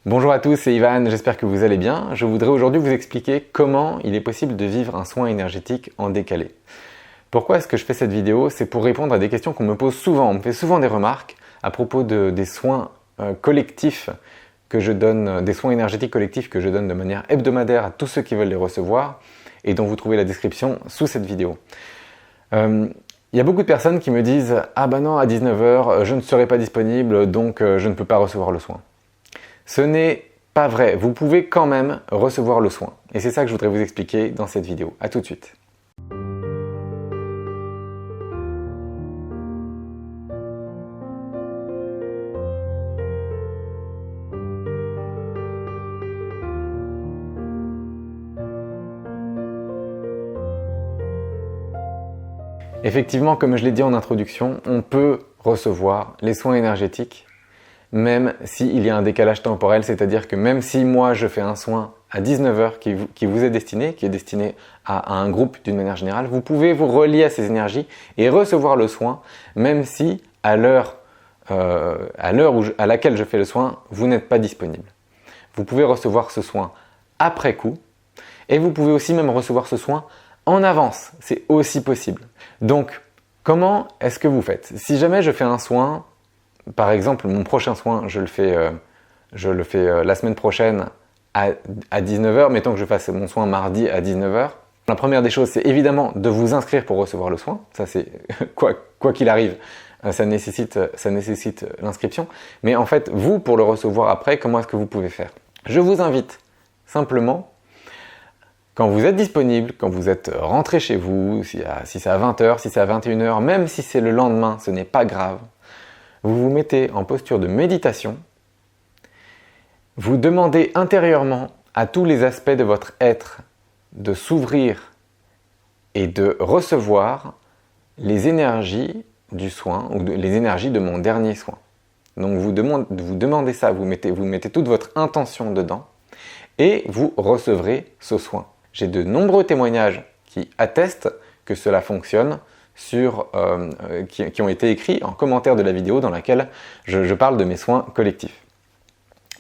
Bonjour à tous, c'est Ivan, j'espère que vous allez bien. Je voudrais aujourd'hui vous expliquer comment il est possible de vivre un soin énergétique en décalé. Pourquoi est-ce que je fais cette vidéo? C'est pour répondre à des questions qu'on me pose souvent. On me fait souvent des remarques à propos des soins collectifs que je donne, des soins énergétiques collectifs que je donne de manière hebdomadaire à tous ceux qui veulent les recevoir et dont vous trouvez la description sous cette vidéo. Il y a beaucoup de personnes qui me disent « Ah ben non, à 19h, je ne serai pas disponible, donc je ne peux pas recevoir le soin ». Ce n'est pas vrai, vous pouvez quand même recevoir le soin. Et c'est ça que je voudrais vous expliquer dans cette vidéo. A tout de suite. Effectivement, comme je l'ai dit en introduction, on peut recevoir les soins énergétiques même s'il y a un décalage temporel, c'est-à-dire que même si moi je fais un soin à 19h qui vous est destiné, qui est destiné à un groupe d'une manière générale, vous pouvez vous relier à ces énergies et recevoir le soin, même si à l'heure à laquelle je fais le soin, vous n'êtes pas disponible. Vous pouvez recevoir ce soin après coup et vous pouvez aussi même recevoir ce soin en avance, c'est aussi possible. Donc, comment est-ce que vous faites? Si jamais je fais un soin, par exemple, mon prochain soin, je le fais la semaine prochaine à 19h, mettons que je fasse mon soin mardi à 19h. La première des choses, c'est évidemment de vous inscrire pour recevoir le soin. Ça, c'est quoi qu'il arrive, ça nécessite l'inscription. Mais en fait, vous, pour le recevoir après, comment est-ce que vous pouvez faire? Je vous invite simplement, quand vous êtes disponible, quand vous êtes rentré chez vous, si c'est à 20h, si c'est à 21h, même si c'est le lendemain, ce n'est pas grave. Vous vous mettez en posture de méditation, vous demandez intérieurement à tous les aspects de votre être de s'ouvrir et de recevoir les énergies du soin ou les énergies de mon dernier soin. Donc vous demandez ça, vous mettez toute votre intention dedans et vous recevrez ce soin. J'ai de nombreux témoignages qui attestent que cela fonctionne, qui ont été écrits en commentaire de la vidéo dans laquelle je parle de mes soins collectifs.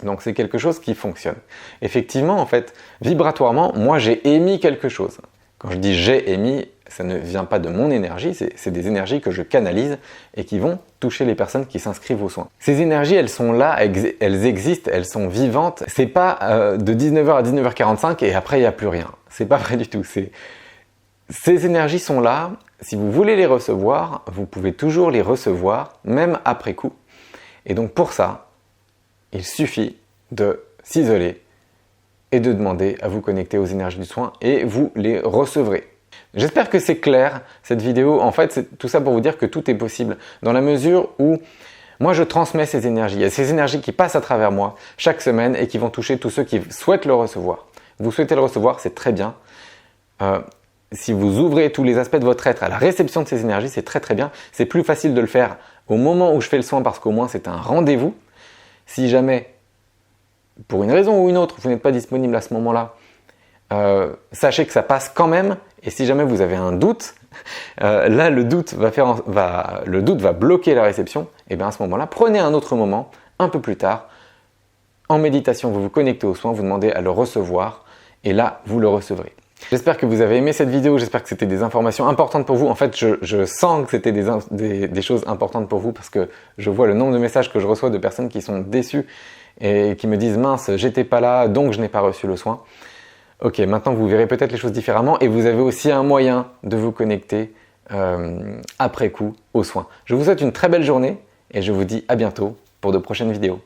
Donc c'est quelque chose qui fonctionne. Effectivement, en fait, vibratoirement, moi j'ai émis quelque chose. Quand je dis j'ai émis, ça ne vient pas de mon énergie, c'est des énergies que je canalise et qui vont toucher les personnes qui s'inscrivent aux soins. Ces énergies, elles sont là, elles existent, elles sont vivantes. C'est pas de 19h à 19h45 et après il n'y a plus rien. C'est pas vrai du tout. Ces énergies sont là. Si vous voulez les recevoir, vous pouvez toujours les recevoir, même après coup. Et donc pour ça, il suffit de s'isoler et de demander à vous connecter aux énergies du soin et vous les recevrez. J'espère que c'est clair cette vidéo. En fait, c'est tout ça pour vous dire que tout est possible dans la mesure où moi je transmets ces énergies. Il y a ces énergies qui passent à travers moi chaque semaine et qui vont toucher tous ceux qui souhaitent le recevoir. Vous souhaitez le recevoir, c'est très bien. Si vous ouvrez tous les aspects de votre être à la réception de ces énergies, c'est très très bien. C'est plus facile de le faire au moment où je fais le soin parce qu'au moins c'est un rendez-vous. Si jamais, pour une raison ou une autre, vous n'êtes pas disponible à ce moment-là, sachez que ça passe quand même. Et si jamais vous avez un doute, là le doute va bloquer la réception. Et bien à ce moment-là, prenez un autre moment, un peu plus tard. En méditation, vous vous connectez au soin, vous demandez à le recevoir. Et là, vous le recevrez. J'espère que vous avez aimé cette vidéo, j'espère que c'était des informations importantes pour vous. En fait, je sens que c'était des choses importantes pour vous parce que je vois le nombre de messages que je reçois de personnes qui sont déçues et qui me disent « mince, j'étais pas là, donc je n'ai pas reçu le soin ». Ok, maintenant vous verrez peut-être les choses différemment et vous avez aussi un moyen de vous connecter après coup aux soins. Je vous souhaite une très belle journée et je vous dis à bientôt pour de prochaines vidéos.